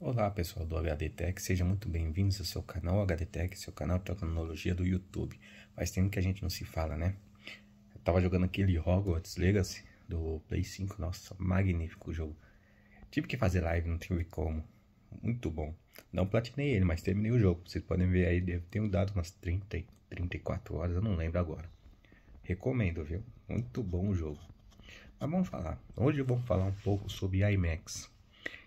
Olá pessoal do HD Tech, sejam muito bem-vindos ao seu canal HD Tech, seu canal de tecnologia do YouTube. Faz tempo que a gente não se fala, né? Eu tava jogando aquele Hogwarts Legacy do Play 5, nossa, magnífico jogo. Tive que fazer live, não tive como. Muito bom. Não platinei ele, mas terminei o jogo. Vocês podem ver aí, deve ter dado umas 30, 34 horas, eu não lembro agora. Recomendo, viu? Muito bom o jogo. Mas vamos falar. Hoje vamos falar um pouco sobre IMAX.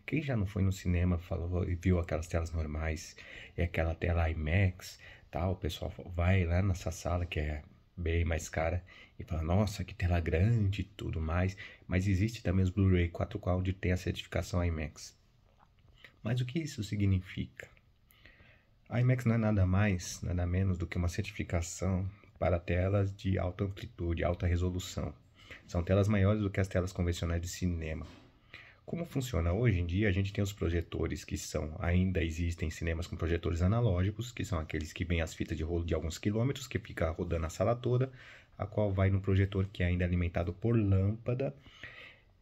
Quem já não foi no cinema, falou e viu aquelas telas normais e aquela tela IMAX, tal, o pessoal vai lá nessa sala que é bem mais cara e fala, nossa, que tela grande e tudo mais. Mas existe também os Blu-ray 4K onde tem a certificação IMAX. Mas o que isso significa? A IMAX não é nada mais, nada menos do que uma certificação para telas de alta amplitude, alta resolução. São telas maiores do que as telas convencionais de cinema. Como funciona? Hoje em dia a gente tem os projetores que ainda existem cinemas com projetores analógicos, que são aqueles que vêm as fitas de rolo de alguns quilômetros, que fica rodando a sala toda, a qual vai no projetor que é ainda alimentado por lâmpada.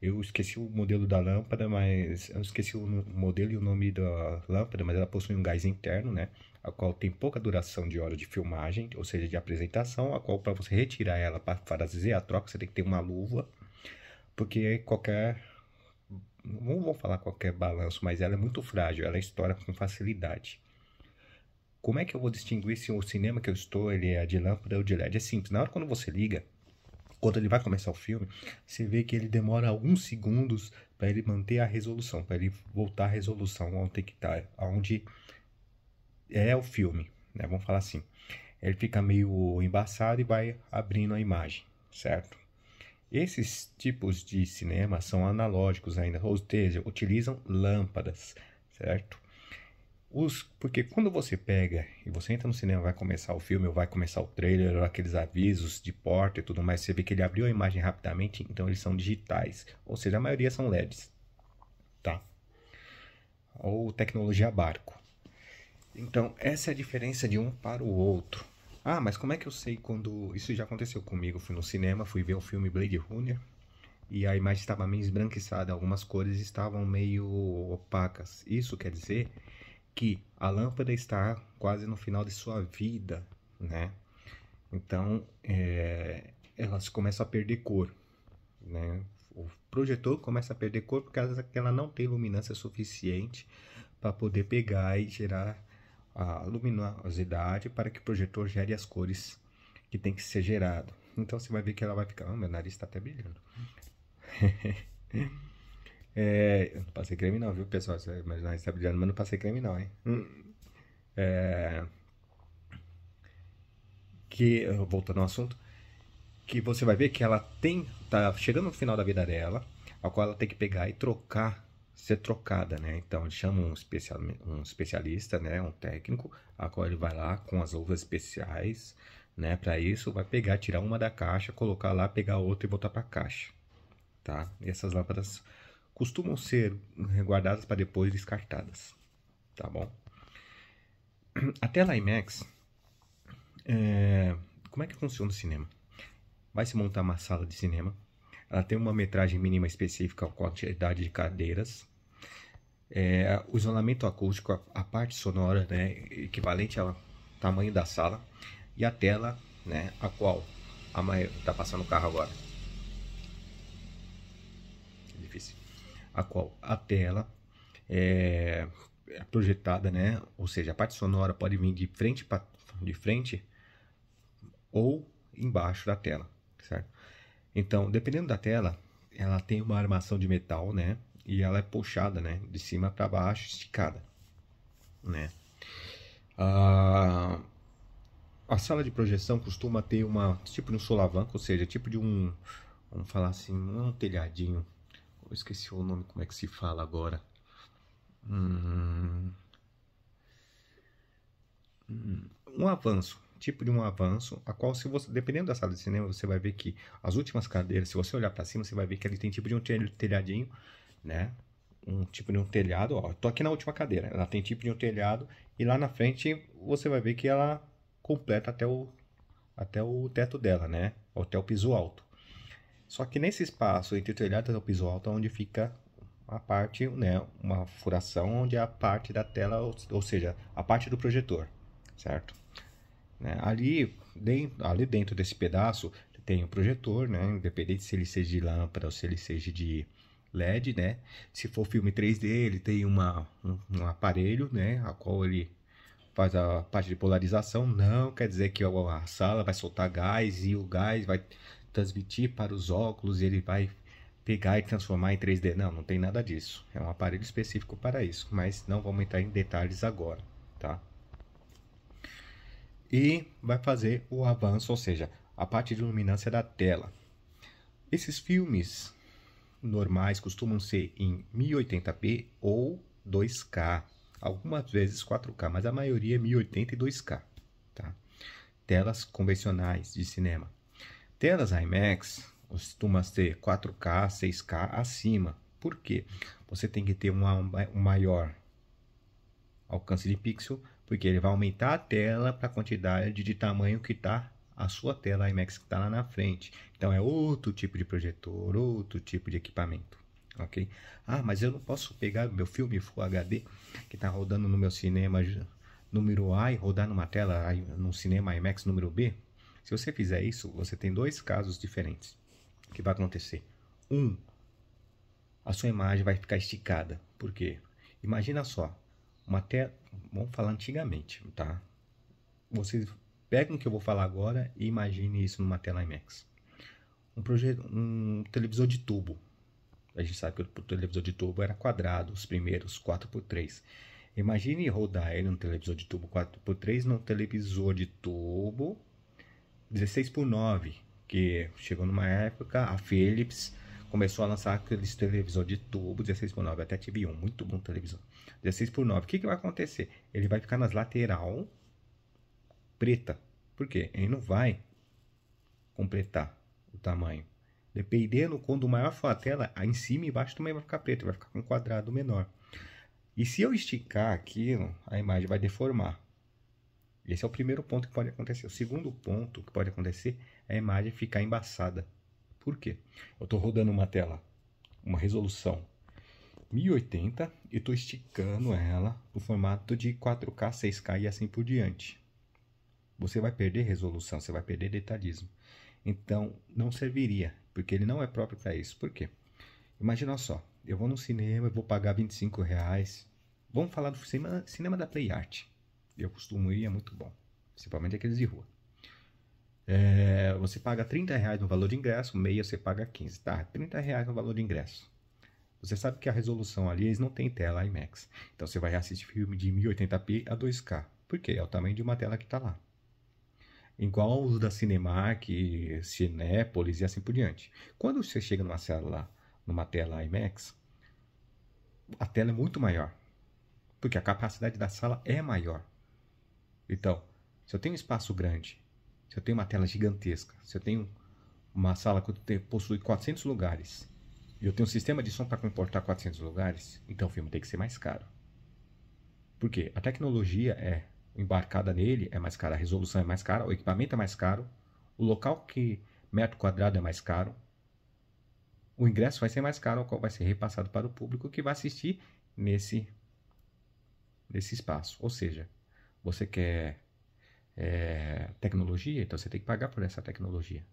Eu esqueci o modelo da lâmpada, mas eu esqueci o modelo e o nome da lâmpada, mas ela possui um gás interno, né? A qual tem pouca duração de hora de filmagem, ou seja, de apresentação, a qual para você retirar ela para fazer a troca, você tem que ter uma luva, porque não vou falar qualquer balanço, mas ela é muito frágil, ela estoura com facilidade. Como é que eu vou distinguir se o cinema que eu estou ele é de lâmpada ou de LED? É simples, na hora quando você liga, quando ele vai começar o filme, você vê que ele demora alguns segundos para ele manter a resolução, para ele voltar à resolução onde tem que estar, onde é o filme, né? Vamos falar assim. Ele fica meio embaçado e vai abrindo a imagem, certo? Esses tipos de cinema são analógicos ainda, ou seja, utilizam lâmpadas, certo? Porque quando você pega e você entra no cinema, vai começar o filme, ou vai começar o trailer, ou aqueles avisos de porta e tudo mais, você vê que ele abriu a imagem rapidamente, então eles são digitais, ou seja, a maioria são LEDs, tá? Ou tecnologia barco. Então, essa é a diferença de um para o outro. Ah, mas como é que eu sei quando... Isso já aconteceu comigo, fui no cinema, fui ver o filme Blade Runner, e a imagem estava meio esbranquiçada, algumas cores estavam meio opacas. Isso quer dizer que a lâmpada está quase no final de sua vida, né? Então, ela começa a perder cor, né? O projetor começa a perder cor porque ela não tem luminância suficiente para poder pegar e gerar a luminosidade para que o projetor gere as cores que tem que ser gerado. Então você vai ver que ela vai ficar... meu nariz está até brilhando. Eu não passei creme não, viu, pessoal? Você vai imaginar, está brilhando, mas não passei creme não, hein? Voltando ao assunto, que você vai ver que ela tá chegando no final da vida dela, a qual ela tem que pegar e ser trocada, né? Então ele chama um especialista, né? Um técnico, a qual ele vai lá com as luvas especiais, né? Para isso, vai pegar, tirar uma da caixa, colocar lá, pegar outra e voltar para a caixa, tá? E essas lâmpadas costumam ser guardadas para depois descartadas, tá bom? A tela IMAX, como é que funciona o cinema? Vai se montar uma sala de cinema, ela tem uma metragem mínima específica, a quantidade de cadeiras, o isolamento acústico, a parte sonora, né, equivalente ao tamanho da sala, e a tela, né, a qual está passando o carro agora. É difícil. A qual a tela é projetada, né, ou seja, a parte sonora pode vir de frente ou embaixo da tela, certo? Então, dependendo da tela, ela tem uma armação de metal, né? E ela é puxada, né? De cima para baixo, esticada, né? A sala de projeção costuma ter tipo de um solavanco, ou seja, tipo de vamos falar assim, um telhadinho. Eu esqueci o nome, como é que se fala agora. Um avanço, tipo de um avanço, a qual se você, dependendo da sala de cinema, você vai ver que as últimas cadeiras, se você olhar para cima, você vai ver que ele tem tipo de um telhadinho, né? Um tipo de um telhado, ó, tô aqui na última cadeira, ela tem tipo de um telhado e lá na frente você vai ver que ela completa até o teto dela, né? Até o piso alto. Só que nesse espaço entre o telhado e o piso alto é onde fica a parte, né, uma furação onde é a parte da tela, ou seja, a parte do projetor, certo? Né? Ali dentro desse pedaço tem o projetor, né? Independente se ele seja de lâmpada ou se ele seja de LED, né? Se for filme 3D, ele tem um aparelho, né? A qual ele faz a parte de polarização. Não quer dizer que a sala vai soltar gás e o gás vai transmitir para os óculos e ele vai pegar e transformar em 3D. Não, não tem nada disso. É um aparelho específico para isso, mas não vamos entrar em detalhes agora, tá? E vai fazer o avanço, ou seja, a parte de iluminância da tela. Esses filmes normais costumam ser em 1080p ou 2K, algumas vezes 4K, mas a maioria é 1080 e 2K, tá? Telas convencionais de cinema. Telas IMAX costumam ter 4K, 6K acima. Por quê? Você tem que ter um maior alcance de pixel, porque ele vai aumentar a tela para a quantidade de tamanho que está a sua tela IMAX que está lá na frente. Então é outro tipo de projetor, outro tipo de equipamento, ok? Ah, mas eu não posso pegar meu filme Full HD que está rodando no meu cinema número A e rodar numa tela num cinema IMAX número B? Se você fizer isso, você tem dois casos diferentes. O que vai acontecer? A sua imagem vai ficar esticada. Por quê? Imagina só, uma tela, vamos falar antigamente, tá? Vocês pegam o que eu vou falar agora e imagine isso numa tela IMAX. Um televisor de tubo. A gente sabe que o televisor de tubo era quadrado, os primeiros 4x3. Imagine rodar ele num televisor de tubo 4x3 num televisor de tubo 16x9, que chegou numa época, a Philips começou a lançar aqueles televisor de tubo 16x9, até tive um, muito bom televisor. 16x9, o que vai acontecer? Ele vai ficar nas lateral preta. Por quê? Ele não vai completar o tamanho. Dependendo, quando maior for a tela, em cima e embaixo também vai ficar preto, vai ficar com um quadrado menor. E se eu esticar aquilo, a imagem vai deformar. Esse é o primeiro ponto que pode acontecer. O segundo ponto que pode acontecer é a imagem ficar embaçada. Por quê? Eu estou rodando uma tela, uma resolução 1080 e estou esticando ela no formato de 4K, 6K e assim por diante. Você vai perder resolução, você vai perder detalhismo. Então, não serviria, porque ele não é próprio para isso. Por quê? Imagina só, eu vou no cinema, eu vou pagar R$ 25. Vamos falar do cinema da Play Art. Eu costumo ir, é muito bom, principalmente aqueles de rua. Você paga R$ 30 no valor de ingresso, meia você paga 15, tá? R$ 30 no valor de ingresso. Você sabe que a resolução ali, eles não tem tela IMAX. Então você vai assistir filme de 1080p a 2K. Por quê? É o tamanho de uma tela que está lá. Igual os da Cinemark, Cinépolis e assim por diante. Quando você chega numa tela IMAX, a tela é muito maior. Porque a capacidade da sala é maior. Então, se eu tenho um espaço grande, se eu tenho uma tela gigantesca, se eu tenho uma sala que possui 400 lugares, e eu tenho um sistema de som para comportar 400 lugares, então o filme tem que ser mais caro. Por quê? A tecnologia embarcada nele é mais cara, a resolução é mais cara, o equipamento é mais caro, o local metro quadrado é mais caro, o ingresso vai ser mais caro, o qual vai ser repassado para o público que vai assistir nesse espaço. Ou seja, você quer tecnologia, então você tem que pagar por essa tecnologia.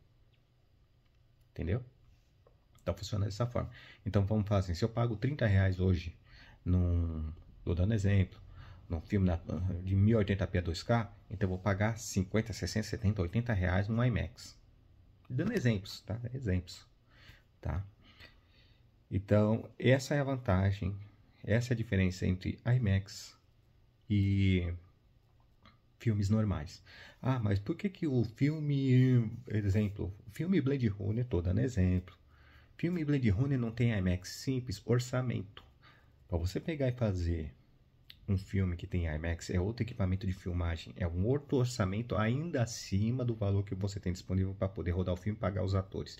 Entendeu? Então funciona dessa forma. Então vamos falar assim, se eu pago R$ 30 hoje, tô dando exemplo, num filme de 1080p a 2K, então eu vou pagar 50, 60, 70, R$ 80 no IMAX. Dando exemplos, tá? Exemplos, tá? Então, essa é a vantagem, essa é a diferença entre IMAX e filmes normais. Ah, mas por que o filme, exemplo, o filme Blade Runner, tô dando exemplo. Filme Blade Runner não tem IMAX? Simples, orçamento. Para você pegar e fazer um filme que tem IMAX, é outro equipamento de filmagem, é um outro orçamento ainda acima do valor que você tem disponível para poder rodar o filme e pagar os atores.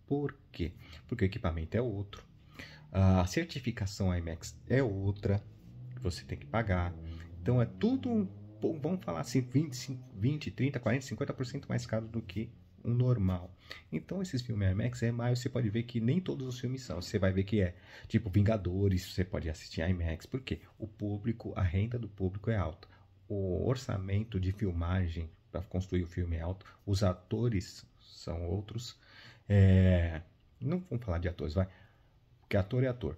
Por quê? Porque o equipamento é outro. A certificação IMAX é outra que você tem que pagar. Então é tudo, vamos falar assim, 20, 30, 40, 50% mais caro do que um normal. Então esses filmes IMAX mais você pode ver que nem todos os filmes são. Você vai ver que é tipo Vingadores, você pode assistir IMAX, porque o público, a renda do público é alta. O orçamento de filmagem para construir o filme é alto, os atores são outros. Não vamos falar de atores, vai, porque ator é ator.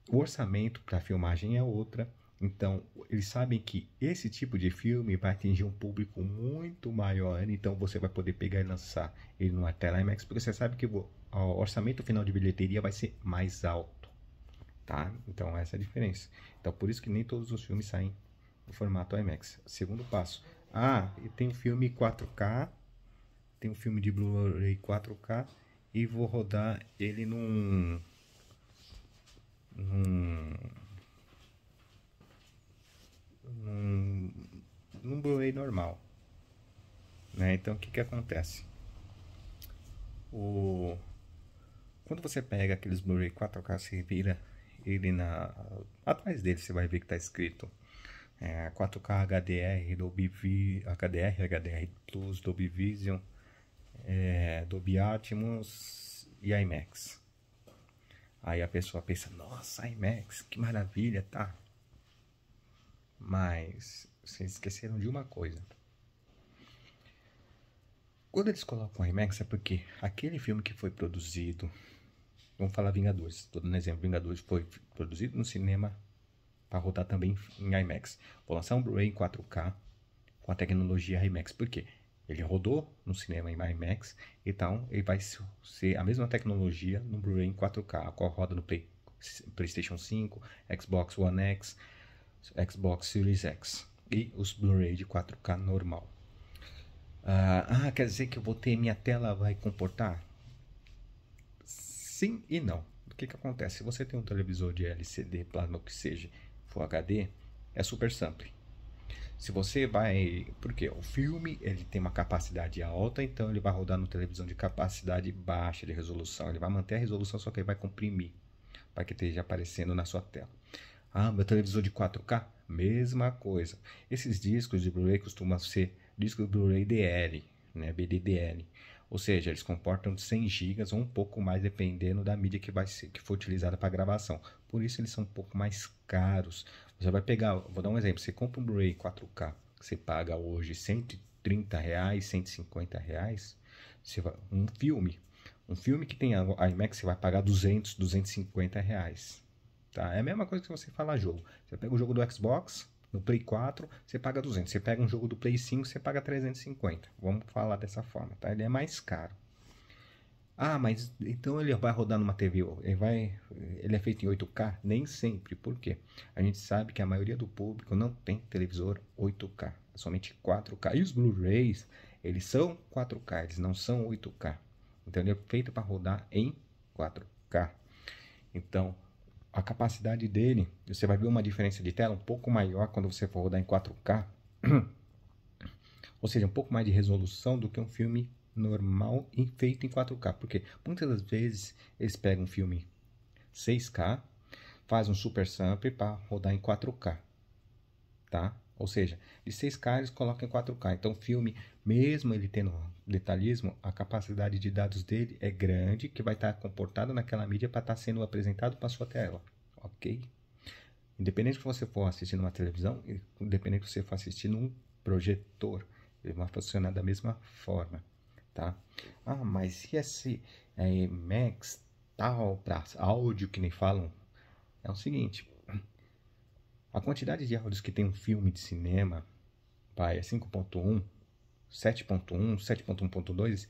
O orçamento para filmagem é outra. Então, eles sabem que esse tipo de filme vai atingir um público muito maior. Então, você vai poder pegar e lançar ele numa tela IMAX, porque você sabe que o orçamento final de bilheteria vai ser mais alto, tá? Então, essa é a diferença. Então, por isso que nem todos os filmes saem no formato IMAX. Segundo passo. E tem um filme 4K, tem um filme de Blu-ray 4K e vou rodar ele num Blu-ray normal, né? Então o que acontece? Quando você pega aqueles Blu-ray 4K, você vira ele atrás dele, você vai ver que está escrito 4K HDR, HDR Plus, Dolby Vision, Dolby Atmos e IMAX. Aí a pessoa pensa, nossa, IMAX, que maravilha, tá? Mas vocês esqueceram de uma coisa. Quando eles colocam IMAX é porque aquele filme que foi produzido, vamos falar Vingadores, estou dando exemplo, Vingadores foi produzido no cinema para rodar também em IMAX. Vou lançar um Blu-ray em 4K com a tecnologia IMAX, por quê? Ele rodou no cinema em IMAX, então ele vai ser a mesma tecnologia no Blu-ray em 4K, a qual roda no PlayStation 5, Xbox One X, Xbox Series X e os Blu-ray de 4K normal. Quer dizer que eu vou ter minha tela vai comportar? Sim e não. O que acontece? Se você tem um televisor de LCD, plasma, o que seja, Full HD, é super sample. Se você vai... Porque o filme ele tem uma capacidade alta, então ele vai rodar no televisão de capacidade baixa de resolução. Ele vai manter a resolução, só que ele vai comprimir para que esteja aparecendo na sua tela. Meu televisor de 4K? Mesma coisa. Esses discos de Blu-ray costumam ser discos Blu-ray DL, né? BDDL. Ou seja, eles comportam 100 GB ou um pouco mais, dependendo da mídia que for utilizada para gravação. Por isso eles são um pouco mais caros. Você vai pegar, vou dar um exemplo, você compra um Blu-ray 4K, você paga hoje R$130, R$150. Um filme que tem a IMAX, você vai pagar R$200, R$250. Tá? É a mesma coisa que você fala jogo. Você pega o jogo do Xbox, no Play 4, você paga 200. Você pega um jogo do Play 5, você paga 350. Vamos falar dessa forma, tá? Ele é mais caro. Mas então ele vai rodar numa TV, ele é feito em 8K? Nem sempre. Por quê? A gente sabe que a maioria do público não tem televisor 8K, é somente 4K. E os Blu-rays, eles são 4K, eles não são 8K. Então ele é feito para rodar em 4K. Então, a capacidade dele, você vai ver uma diferença de tela um pouco maior quando você for rodar em 4K. Ou seja, um pouco mais de resolução do que um filme normal e feito em 4K. Porque muitas das vezes eles pegam um filme 6K, faz um super sample para rodar em 4K. Tá? Ou seja, de 6K eles colocam em 4K. Então o filme, mesmo ele tendo detalhismo, a capacidade de dados dele é grande, que vai estar comportado naquela mídia para estar sendo apresentado para sua tela. Ok? Independente que você for assistir numa televisão, independente que você for assistir num projetor, ele vai funcionar da mesma forma. Tá? Mas e esse IMAX tal para áudio que nem falam? É o seguinte... A quantidade de áudios que tem um filme de cinema é 5.1, 7.1, 7.1.2,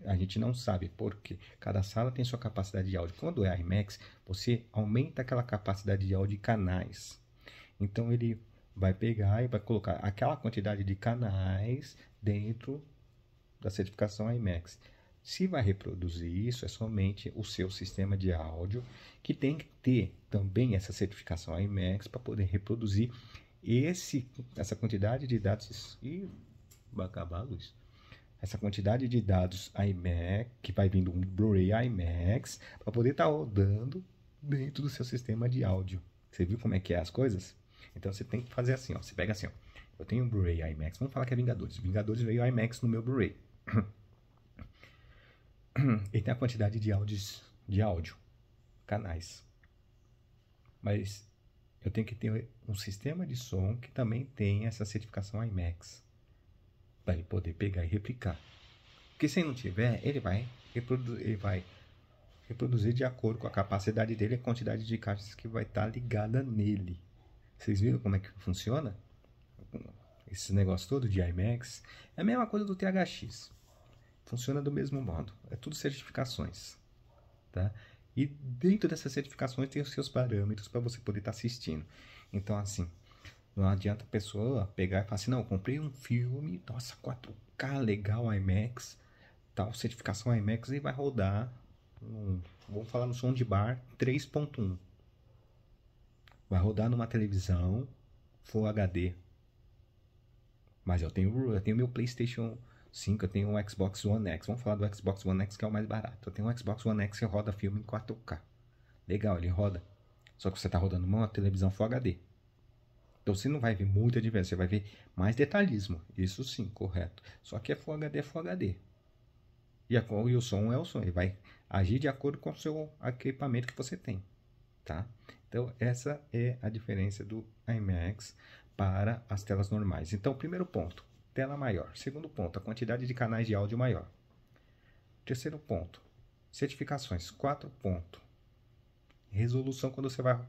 a gente não sabe, porque cada sala tem sua capacidade de áudio. Quando é IMAX, você aumenta aquela capacidade de áudio de canais. Então ele vai pegar e vai colocar aquela quantidade de canais dentro da certificação IMAX. Se vai reproduzir isso, é somente o seu sistema de áudio, que tem que ter também essa certificação IMAX para poder reproduzir essa quantidade de dados. Vai acabar a luz. Essa quantidade de dados IMAX, que vai vindo um Blu-ray IMAX, para poder estar rodando dentro do seu sistema de áudio. Você viu como é que é as coisas? Então você tem que fazer assim, ó. Você pega assim, ó. Eu tenho um Blu-ray IMAX, vamos falar que é Vingadores. Vingadores veio IMAX no meu Blu-ray. Ele tem a quantidade de áudio, canais. Mas eu tenho que ter um sistema de som que também tenha essa certificação IMAX, para ele poder pegar e replicar. Porque se não tiver, ele vai reproduzir de acordo com a capacidade dele e a quantidade de caixas que vai estar ligada nele. Vocês viram como é que funciona? Esse negócio todo de IMAX é a mesma coisa do THX. Funciona do mesmo modo. É tudo certificações. Tá? E dentro dessas certificações tem os seus parâmetros para você poder estar assistindo. Então, assim, não adianta a pessoa pegar e falar assim, não, eu comprei um filme, nossa, 4K, legal, IMAX, tal, certificação IMAX, e vai rodar, vamos falar no som de bar, 3.1. Vai rodar numa televisão Full HD. Mas eu tenho meu PlayStation 5, eu tenho um Xbox One X. Vamos falar do Xbox One X, que é o mais barato. Eu tenho um Xbox One X que roda filme em 4K. Legal, ele roda. Só que você está rodando uma televisão Full HD. Então você não vai ver muita diferença, você vai ver mais detalhismo. Isso sim, correto. Só que é Full HD, é Full HD. E o som é o som. Ele vai agir de acordo com o seu equipamento que você tem. Tá? Então essa é a diferença do IMAX para as telas normais. Então, primeiro ponto, tela maior. Segundo ponto, a quantidade de canais de áudio maior. Terceiro ponto, certificações. 4 pontos. Resolução quando você vai...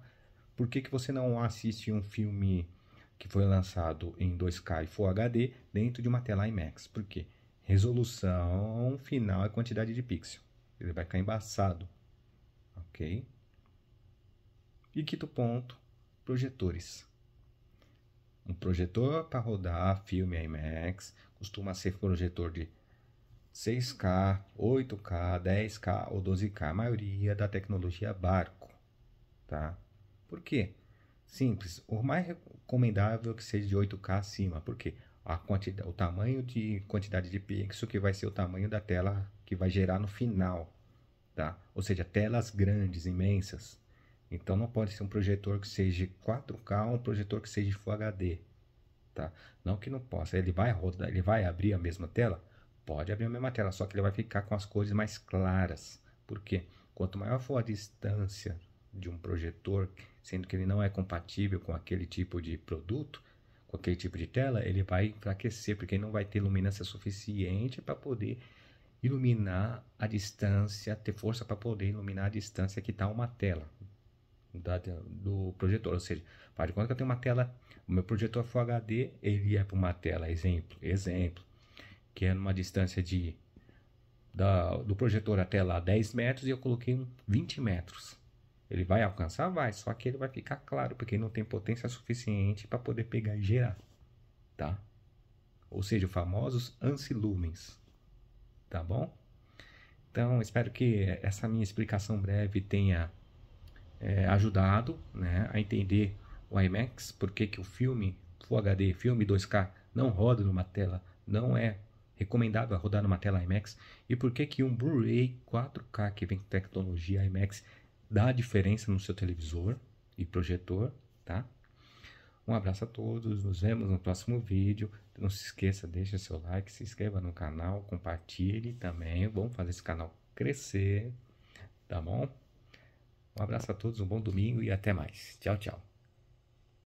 Por que você não assiste um filme que foi lançado em 2K e Full HD dentro de uma tela IMAX? Por quê? Resolução final é quantidade de pixel. Ele vai ficar embaçado. Ok? E quinto ponto, projetores. Um projetor para rodar filme IMAX costuma ser projetor de 6K, 8K, 10K ou 12K. A maioria da tecnologia barco. Tá? Por quê? Simples. O mais recomendável é que seja de 8K acima. Por quê? O tamanho de quantidade de pixel que vai ser o tamanho da tela que vai gerar no final. Tá? Ou seja, telas grandes, imensas. Então não pode ser um projetor que seja 4K ou um projetor que seja Full HD. Tá? Não que não possa. Ele vai rodar, ele vai abrir a mesma tela? Pode abrir a mesma tela, só que ele vai ficar com as cores mais claras. Por quê? Quanto maior for a distância de um projetor, sendo que ele não é compatível com aquele tipo de produto, com aquele tipo de tela, ele vai enfraquecer, porque ele não vai ter luminância suficiente para poder iluminar a distância, ter força para poder iluminar a distância que está uma tela do projetor. Ou seja, faz de conta que eu tenho uma tela, o meu projetor Full HD, ele é para uma tela, exemplo, que é numa distância do projetor até lá 10 metros e eu coloquei 20 metros. Ele vai alcançar? Vai, só que ele vai ficar claro, porque ele não tem potência suficiente para poder pegar e gerar, tá? Ou seja, os famosos ANSI lumens, tá bom? Então, espero que essa minha explicação breve tenha ajudado, né, a entender o IMAX, porque o filme Full HD, filme 2K, não roda numa tela, não é recomendável rodar numa tela IMAX, e por que um Blu-ray 4K que vem com tecnologia IMAX dá diferença no seu televisor e projetor, tá? Um abraço a todos, nos vemos no próximo vídeo. Não se esqueça, deixa seu like, se inscreva no canal, compartilhe também, vamos fazer esse canal crescer, tá bom? Um abraço a todos, um bom domingo e até mais. Tchau, tchau.